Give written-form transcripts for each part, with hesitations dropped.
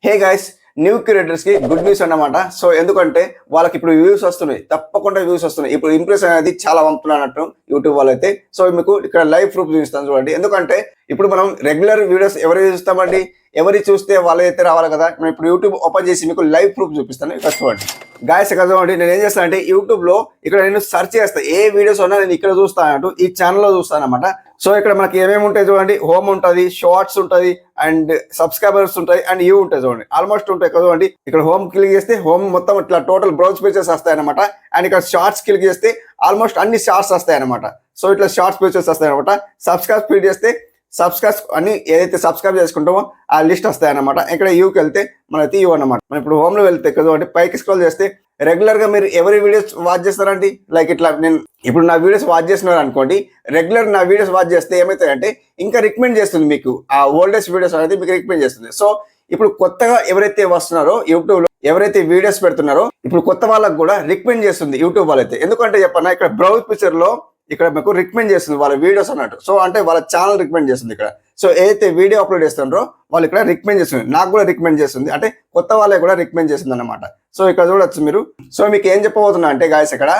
Hey guys, new creators కి good news అన్నమాట. So ఎందుకంటే వాళ్ళకి ఇప్పుడు వ్యూస్ వస్తున్నాయి, తప్పకుండా వ్యూస్ వస్తున్నాయి. ఇప్పుడు ఇంప్రెస్ అనేది చాలా పంపుతున్నట్టు యూట్యూబ్ వాళ్ళైతే. సో మీకు ఇక్కడ లైవ్ ప్రూఫ్ చూపిస్తాను చూడండి. ఎందుకంటే ఇప్పుడు మనం రెగ్యులర్ వీడియోస్ ఎవరు చూస్తామండి, ఎవరి చూస్తే వాళ్ళైతే రావాలి కదా. నేను ఇప్పుడు యూట్యూబ్ ఓపెన్ చేసి మీకు లైవ్ ప్రూఫ్ చూపిస్తాను. ఇక్కడ చూడండి గాయస్, ఇక్కడ చూడండి. నేను ఏం చేస్తాను అంటే యూట్యూబ్ లో ఇక్కడ నేను సెర్చ్ చేస్తాను, ఏ వీడియోస్ ఉన్నా నేను ఇక్కడ చూస్తాను, ఈ ఛానల్లో చూస్తాను అనమాట. సో ఇక్కడ మనకి ఏమేమి ఉంటాయి చూడండి. హోమ్ ఉంటుంది, షార్ట్స్ ఉంటుంది, అండ్ సబ్స్క్రైబర్స్ ఉంటాయి, అండ్ యూ ఉంటాయి చూడండి. ఆల్మోస్ట్ ఉంటాయి కదా చూడండి. ఇక్కడ హోమ్ క్లిక్ చేస్తే హోమ్ మొత్తం ఇట్లా టోటల్ బ్రౌజ్ పేజెస్ వస్తాయి అనమాట. అండ్ ఇక్కడ షార్ట్స్ క్లిక్ చేస్తే ఆల్మోస్ట్ అన్ని షార్ట్స్ వస్తాయి అనమాట. సో ఇట్లా షార్ట్స్ పేజెస్ వస్తాయి అనమాట. సబ్స్క్రైబ్ క్లిక్ చేస్తే సబ్స్క్రైబ్ అన్ని ఏదైతే సబ్స్క్రైబ్ చేసుకుంటామో ఆ లిస్ట్ వస్తాయి అనమాట. ఇక్కడ యూకి వెళ్తే మనకి యూ అనమాట. మనం ఇప్పుడు హోమ్ లో వెళ్తే చూడండి, పైకి స్క్రోల్ చేస్తే రెగ్యులర్ గా మీరు ఎవరి వీడియోస్ వాచ్ చేస్తారండి. లైక్ ఇట్లా నేను ఇప్పుడు నా వీడియోస్ వాచ్ చేస్తున్నారు అనుకోండి, రెగ్యులర్ నా వీడియోస్ వాచ్ చేస్తే ఏమవుతాయంటే ఇంకా రికమెండ్ చేస్తుంది మీకు, ఆ ఓల్డెస్ట్ వీడియోస్ అనేది మీకు రికమెండ్ చేస్తుంది. సో ఇప్పుడు కొత్తగా ఎవరైతే వస్తున్నారో యూట్యూబ్ లో ఎవరైతే వీడియోస్ పెడుతున్నారో ఇప్పుడు కొత్త వాళ్ళకి కూడా రికమెండ్ చేస్తుంది యూట్యూబ్ వాళ్ళైతే. ఎందుకంటే చెప్పన్నా ఇక్కడ బ్రౌజ్ పిక్చర్ లో ఇక్కడ మీకు రికమెండ్ చేస్తుంది వాళ్ళ వీడియోస్ అన్నట్టు. సో అంటే వాళ్ళ ఛానల్ రికమెండ్ చేస్తుంది ఇక్కడ. సో ఏదైతే వీడియో అప్లోడ్ చేస్తున్నారో వాళ్ళు ఇక్కడ రికమెండ్ చేస్తుంది, నాకు కూడా రికమెండ్ చేస్తుంది, అంటే కొత్త వాళ్ళే కూడా రికమెండ్ చేస్తుంది అనమాట. సో ఇక్కడ చూడొచ్చు మీరు. సో మీకు ఏం చెప్పబోతున్నా అంటే గాయస్, ఇక్కడ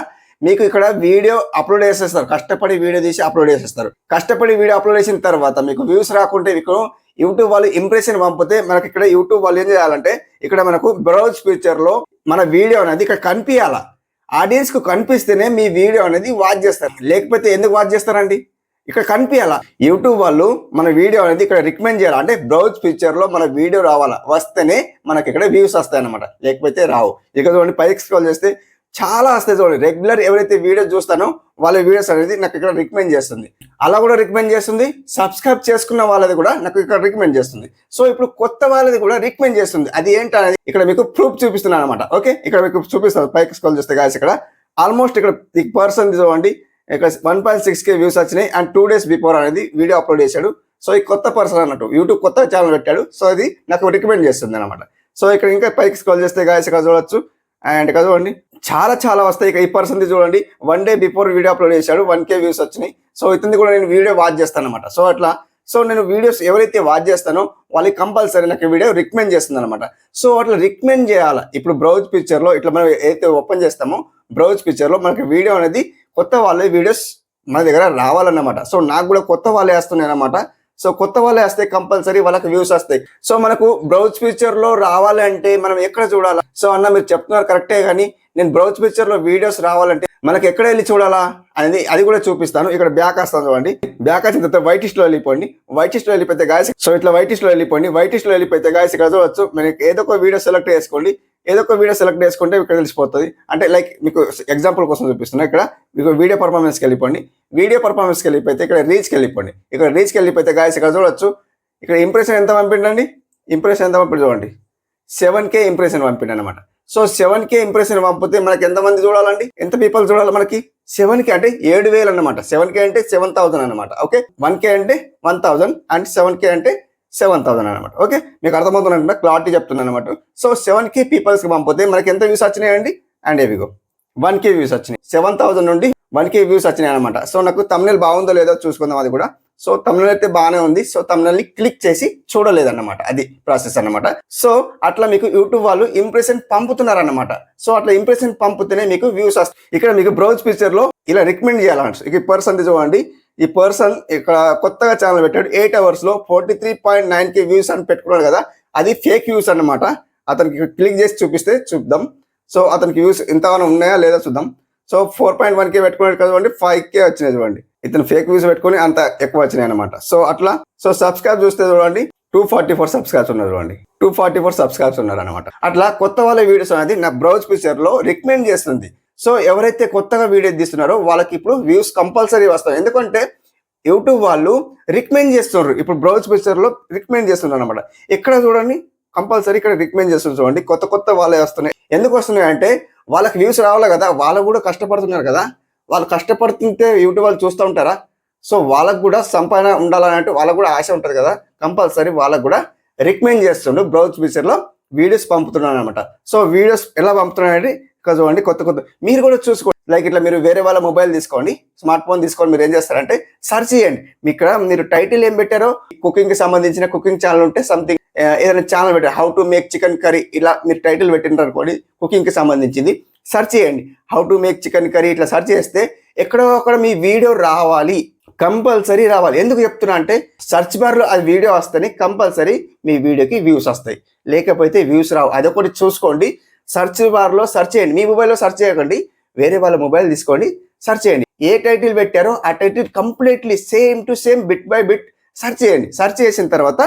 మీకు ఇక్కడ వీడియో అప్లోడ్ చేసేస్తారు, కష్టపడి వీడియో తీసి అప్లోడ్ చేసేస్తారు. కష్టపడి వీడియో అప్లోడ్ చేసిన తర్వాత మీకు వ్యూస్ రాకుంటే మీకు యూట్యూబ్ వాళ్ళు ఇంప్రెషన్ పంపితే మనకి ఇక్కడ యూట్యూబ్ వాళ్ళు ఏం చేయాలంటే ఇక్కడ మనకు బ్రౌజ్ ఫీచర్ లో మన వీడియో అనేది ఇక్కడ కనిపించాలా, ఆడియన్స్ కు కనిపిస్తేనే మీ వీడియో అనేది వాచ్ చేస్తారు. లేకపోతే ఎందుకు వాచ్ చేస్తారండి, ఇక్కడ కనిపించాలా. యూట్యూబ్ వాళ్ళు మన వీడియో అనేది ఇక్కడ రికమెండ్ చేయాలి, అంటే బ్రౌజ్ ఫీచర్ లో మన వీడియో రావాలా, వస్తేనే మనకి ఇక్కడ వ్యూస్ వస్తాయి అనమాట, లేకపోతే రావు. ఇక చూడండి పైకి స్క్రోల్ చేస్తే చాలా వస్తాయి చూడండి. రెగ్యులర్ ఎవరైతే వీడియోస్ చూస్తానో వాళ్ళ వీడియోస్ అనేది నాకు ఇక్కడ రికమెండ్ చేస్తుంది. అలా కూడా రికమెండ్ చేస్తుంది, సబ్స్క్రైబ్ చేసుకున్న వాళ్ళది కూడా నాకు ఇక్కడ రికమెండ్ చేస్తుంది. సో ఇప్పుడు కొత్త వాళ్ళది కూడా రికమెండ్ చేస్తుంది. అది ఏంటనేది ఇక్కడ మీకు ప్రూఫ్ చూపిస్తున్నాను అనమాట. ఓకే, ఇక్కడ మీకు చూపిస్తాను. పైకి స్క్రోల్ చేస్తే గాయస్ ఇక్కడ ఆల్మోస్ట్ ఇక్కడ ఈ పర్సన్ చూడండి, ఇక్కడ 1.6K వ్యూస్ వచ్చినాయి. అండ్ 2 days బిఫోర్ అనేది వీడియో అప్లోడ్ చేశాడు. సో ఈ కొత్త పర్సన్ అన్నట్టు యూట్యూబ్ కొత్త ఛానల్ పెట్టాడు. సో అది నాకు రికమెండ్ చేస్తుంది అనమాట. సో ఇక్కడ ఇంకా పైకి స్క్రోల్ చేస్తే గాయస్ ఇక్కడ చూడొచ్చు. అండ్ ఇక్కడ చూడండి చాలా వస్తాయి. ఇక ఈ పర్సన్ చూడండి 1 day బిఫోర్ వీడియో అప్లోడ్ చేశాడు, 1K వ్యూస్ వచ్చినాయి. సో ఇతని కూడా నేను వీడియో వాచ్ చేస్తాను అనమాట. సో అట్లా సో నేను వీడియోస్ ఎవరైతే వాచ్ చేస్తానో వాళ్ళకి కంపల్సరీ నాకు వీడియో రికమెండ్ చేస్తుంది అనమాట. సో అట్లా రికమెండ్ చేయాలి. ఇప్పుడు బ్రౌజ్ పిక్చర్ లో ఇట్లా మనం ఏదైతే ఓపెన్ చేస్తామో బ్రౌజ్ పిక్చర్ లో మనకి వీడియో అనేది కొత్త వాళ్ళే వీడియోస్ మన దగ్గర రావాలన్నమాట. సో నాకు కూడా కొత్త వాళ్ళే వస్తున్నాయి అనమాట. సో కొత్త వాళ్ళే వస్తే కంపల్సరీ వాళ్ళకి వ్యూస్ వస్తాయి. సో మనకు బ్రౌజ్ పిక్చర్ లో రావాలంటే మనం ఎక్కడ చూడాలా? సో అన్న మీరు చెప్తున్నారు కరెక్టే, కానీ నేను బ్రౌజ్ పిక్చర్ లో వీడియోస్ రావాలంటే మనకి ఎక్కడ వెళ్ళి చూడాలా అనేది అది కూడా చూపిస్తాను. ఇక్కడ బ్యాక్ వస్తాను చూడండి. బ్యాక్ వచ్చిన తర్వాత వైట్ లిస్ట్ లో వెళ్ళిపోండి. వైట్ లిస్ట్ లో వెళ్ళిపోతే గాయస్, సో ఇట్లా వైట్ లిస్ట్ లో వెళ్ళిపోండి. వైట్ లిస్ట్ లో వెళ్ళిపోతే గాయస్ ఇక్కడ చూడవచ్చు. మనకి ఏదో ఒక వీడియో సెలెక్ట్ చేసుకోండి. ఏదో ఒక వీడియో సెలెక్ట్ చేసుకుంటే ఇక్కడ తెలిసిపోతుంది. అంటే లైక్ మీకు ఎగ్జాంపుల్ కోసం చూపిస్తున్నా. ఇక్కడ మీకు వీడియో పర్ఫార్మెన్స్కి వెళ్ళిపోండి. వీడియో పర్ఫార్మెన్స్కి వెళ్ళిపోతే ఇక్కడ రీచ్కి వెళ్ళిపోండి. ఇక్కడ రీచ్కి వెళ్ళిపోతే గాయస్ ఇక్కడ చూడవచ్చు. ఇక్కడ ఇంప్రెషన్ ఎంత పంపిండండి, ఇంప్రెషన్ ఎంత పంపిండి చూడండి. 7K ఇంప్రెషన్ పంపిండి అనమాట. సో 7K ఇంప్రెషన్ పంపితే మనకి ఎంతమంది చూడాలండి, ఎంత పీపుల్ చూడాలి మనకి? 7K అంటే 7,000 అనమాట. 7K అంటే 7,000 అనమాట. ఓకే, 1K అంటే 1,000 అండ్ 7K అంటే 7,000 అనమాట. ఓకే, మీకు అర్థమవుతున్నట్టు క్లారిటీ చెప్తున్నాను అనమాట. సో 7K పీపుల్స్కి పంపితే మనకి ఎంత వ్యూస్ వచ్చినాయండి? అండ్ ఏవిగో 1K వ్యూస్ వచ్చినాయి. 7,000 నుండి 1K వ్యూస్ వచ్చినాయి అనమాట. సో నాకు తమ్నెల్ బాగుందో లేదో చూసుకుందాం అది కూడా. సో తమ్నెల్ అయితే బాగానే ఉంది. సో తమ్నెల్ ని క్లిక్ చేసి చూడలేదన్నమాట, అది ప్రాసెస్ అన్నమాట. సో అట్లా మీకు యూట్యూబ్ వాళ్ళు ఇంప్రెషన్ పంపుతున్నారన్నమాట. సో అట్లా ఇంప్రెషన్ పంపుతేనే మీకు వ్యూస్ వస్తాయి. ఇక్కడ మీకు బ్రౌజ్ పిక్చర్ లో ఇలా రికమెండ్ చేయాలంట. ఇక ఈ పర్సన్ చూడండి. ఈ పర్సన్ ఇక్కడ కొత్తగా ఛానల్ పెట్టాడు. 8 hours లో 43.9K వ్యూస్ అని పెట్టుకున్నాడు కదా, అది ఫేక్ వ్యూస్ అన్నమాట. అతనికి క్లిక్ చేసి చూద్దాం. సో అతనికి వ్యూస్ ఎంతగానో ఉన్నాయా లేదా చూద్దాం. సో 4.1K పెట్టుకున్నాడు కదండి, 5K వచ్చినాయి చూడండి. ఇతను ఫేక్ వ్యూస్ పెట్టుకుని అంత ఎక్కువ వచ్చినాయి అనమాట. సో అట్లా. సో సబ్స్క్రైబ్ చూస్తే చూడండి 244 సబ్స్క్రైబ్స్ ఉన్నారు చూడండి. 244 సబ్స్క్రైబ్స్ ఉన్నారు అనమాట. అట్లా కొత్త వాళ్ళ వీడియోస్ అనేది నా బ్రౌజ్ పిక్చర్ లో రికమెండ్ చేస్తుంది. సో ఎవరైతే కొత్తగా వీడియో తీస్తున్నారో వాళ్ళకి ఇప్పుడు వ్యూస్ కంపల్సరీ వస్తాయి. ఎందుకంటే యూట్యూబ్ వాళ్ళు రికమెండ్ చేస్తున్నారు. ఇప్పుడు బ్రౌజ్ పిక్చర్ లో రికమెండ్ చేస్తున్నారు అనమాట. ఎక్కడ చూడండి కంపల్సరీ ఇక్కడ రికమెండ్ చేస్తున్నారు చూడండి. కొత్త వాళ్ళే వస్తున్నాయి. ఎందుకు వస్తున్నాయి అంటే వాళ్ళకి వ్యూస్ రావాలి కదా, వాళ్ళు కూడా కష్టపడుతున్నారు కదా. వాళ్ళు కష్టపడుతుంటే యూట్యూబ్ వాళ్ళు చూస్తూ ఉంటారా? సో వాళ్ళకు కూడా సంపాదన ఉండాలన్నట్టు వాళ్ళకు కూడా ఆశ ఉంటుంది కదా. కంపల్సరీ వాళ్ళకు కూడా రికమెండ్ చేస్తుండ్రు. బ్రౌజ్ పిక్చర్ లో వీడియోస్ పంపుతున్నాను అనమాట. సో వీడియోస్ ఎలా పంపుతున్నాయంటే ఇక్కడ చూడండి కొత్త కొత్త మీరు కూడా చూసుకోండి. లైక్ ఇట్లా మీరు వేరే వాళ్ళ మొబైల్ తీసుకోండి, స్మార్ట్ ఫోన్ తీసుకోండి, మీరు ఏం చేస్తారంటే సెర్చ్ చేయండి. ఇక్కడ మీరు టైటిల్ ఏం పెట్టారో కుకింగ్ కి సంబంధించిన కుకింగ్ ఛానల్ ఉంటే సంథింగ్ ఏదైనా ఛానల్ పెట్టారు, how to make chicken curry, ఇలా మీరు టైటిల్ పెట్టినారు అనుకోండి కుకింగ్ కి సంబంధించింది, సెర్చ్ చేయండి how to make chicken curry. ఇట్లా సెర్చ్ చేస్తే ఎక్కడో అక్కడ మీ వీడియో రావాలి, కంపల్సరీ రావాలి. ఎందుకు చెప్తున్నా అంటే సెర్చ్ బార్ లో అది వీడియో వస్తేనే కంపల్సరీ మీ వీడియోకి వ్యూస్ వస్తాయి, లేకపోతే వ్యూస్ రావు. అదొకటి చూసుకోండి. సెర్చ్ బార్ లో సెర్చ్ చేయండి, మీ మొబైల్లో సెర్చ్ చేయకండి, వేరే వాళ్ళ మొబైల్ తీసుకోండి, సెర్చ్ చేయండి. ఏ టైటిల్ పెట్టారో ఆ title completely same to same bit by bit search చేయండి. సెర్చ్ చేసిన తర్వాత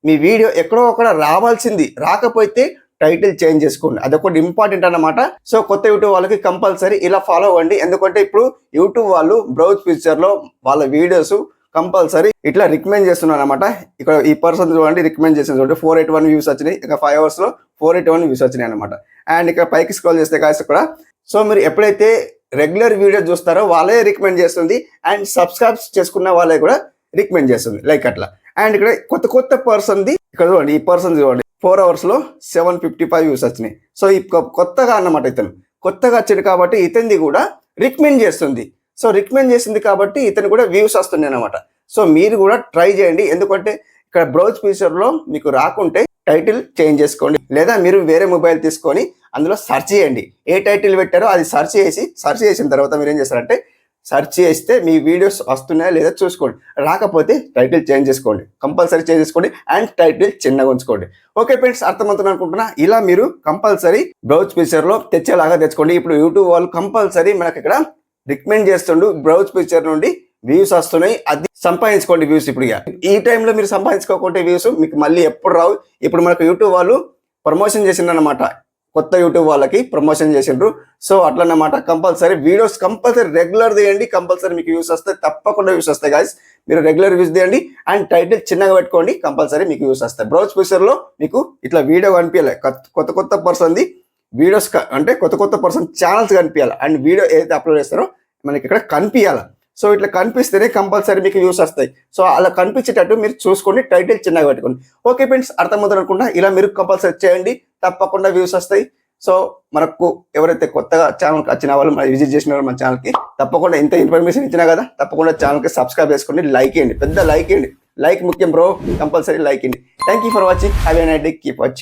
మీ వీడియో ఎక్కడో అక్కడ రావాల్సింది, రాకపోతే టైటిల్ చేంజ్ చేసుకోండి. అదొకటి ఇంపార్టెంట్ అన్నమాట. సో కొత్త యూట్యూబ్ వాళ్ళకి కంపల్సరీ ఇలా ఫాలో అవ్వండి. ఎందుకంటే ఇప్పుడు యూట్యూబ్ వాళ్ళు బ్రౌజ్ ఫీచర్ లో వాళ్ళ వీడియోస్ కంపల్సరీ ఇట్లా రికమెండ్ చేస్తున్నారు అనమాట. ఇక్కడ ఈ పర్సన్ చూడండి రికమెండ్ చేసిన చూడండి 481 వ్యూస్ వచ్చినాయి. ఇక 5 hours లో 481 వ్యూస్ వచ్చినాయి అనమాట. అండ్ ఇక్కడ పైకి స్క్రోల్ చేస్తే కాస్త ఇక్కడ సో మీరు ఎప్పుడైతే రెగ్యులర్ వీడియో చూస్తారో వాళ్ళే రికమెండ్ చేస్తుంది, అండ్ సబ్స్క్రైబ్ చేసుకున్న వాళ్ళే కూడా రికమెండ్ చేస్తుంది, లైక్ అట్లా. అండ్ ఇక్కడ కొత్త కొత్త పర్సన్ది ఇక్కడ చూడండి, ఈ పర్సన్ చూడండి 4 hours లో 755 వ్యూస్ వచ్చినాయి. సో ఈ కొత్తగా అన్నమాట, ఇతను కొత్తగా వచ్చాడు కాబట్టి ఇతనిది కూడా రికమెండ్ చేస్తుంది. సో రికమెండ్ చేసింది కాబట్టి ఇతను కూడా వ్యూస్ వస్తున్నాయి అనమాట. సో మీరు కూడా ట్రై చేయండి. ఎందుకంటే ఇక్కడ బ్రౌజ్ ఫీచర్ లో మీకు రాకుంటే టైటిల్ చేంజ్ చేసుకోండి, లేదా మీరు వేరే మొబైల్ తీసుకొని అందులో సెర్చ్ చేయండి. ఏ టైటిల్ పెట్టారో అది సెర్చ్ చేసిన తర్వాత మీరు ఏం చేస్తారంటే సెర్చ్ చేస్తే మీ వీడియోస్ వస్తున్నాయా లేదా చూసుకోండి, రాకపోతే టైటిల్ చేంజ్ చేసుకోండి, కంపల్సరీ చేంజ్ చేసుకోండి, అండ్ టైటిల్ చిన్నగా ఉంచుకోండి. ఓకే ఫ్రెండ్స్, అర్థమవుతుంది అనుకుంటున్నా. ఇలా మీరు కంపల్సరీ బ్రౌజ్ ఫీచర్ లో తెచ్చేలాగా తెచ్చుకోండి. ఇప్పుడు యూట్యూబ్ వాళ్ళు కంపల్సరీ మనకి ఇక్కడ రికమెండ్ చేస్తుండు, బ్రౌజ్ ఫీచర్ నుండి వ్యూస్ వస్తున్నాయి, అది సంపాదించుకోండి వ్యూస్. ఇప్పుడు ఈ టైంలో మీరు సంపాదించుకోకుంటే వ్యూస్ మీకు మళ్ళీ ఎప్పుడు రావు. ఇప్పుడు మనకు యూట్యూబ్ వాళ్ళు ప్రమోషన్ చేసిండ్రు అనమాట, కొత్త యూట్యూబ్ వాళ్ళకి ప్రమోషన్ చేసిండ్రు. సో అట్లన్నమాట, కంపల్సరీ వీడియోస్ కంపల్సరీ రెగ్యులర్ తీయండి, కంపల్సరీ మీకు వ్యూస్ వస్తాయి, తప్పకుండా వ్యూస్ వస్తాయి గాయస్. మీరు రెగ్యులర్ వ్యూస్ తీయండి అండ్ టైటిల్ చిన్నగా పెట్టుకోండి, కంపల్సరీ మీకు వ్యూస్ వస్తాయి. బ్రౌజ్ ఫీచర్ లో మీకు ఇట్లా వీడియో కనిపించాలి, కొత్త కొత్త పర్సన్ది వీడియోస్ అంటే కొత్త కొత్త పర్సన్ ఛానల్స్ కనిపించాలి, అండ్ వీడియో ఏదైతే అప్లోడ్ చేస్తారో మనకి ఇక్కడ కనిపించాలి. సో ఇట్లా కనిపిస్తేనే కంపల్సరీ మీకు వ్యూస్ వస్తాయి. సో అలా కనిపించేటట్టు మీరు చూసుకోండి, టైటిల్ చిన్నగా పెట్టుకోండి. ఓకే ఫ్రెండ్స్, అర్థమవుతుంది అనుకుంటా. ఇలా మీరు కంపల్సరీ చేయండి, తప్పకుండా వ్యూస్ వస్తాయి. సో మనకు ఎవరైతే కొత్తగా ఛానల్కి వచ్చిన వాళ్ళు, విజిట్ చేసిన వాళ్ళు మన ఛానల్కి తప్పకుండా ఇంత ఇన్ఫర్మేషన్ ఇచ్చినా కదా, తప్పకుండా ఛానల్కి సబ్స్క్రైబ్ చేసుకోండి, లైక్ చేయండి, పెద్ద లైక్ చేయండి. లైక్ ముఖ్యం బ్రో, కంపల్సరీ లైక్ చేయండి. Thank you for watching, have a nice day, keep watching.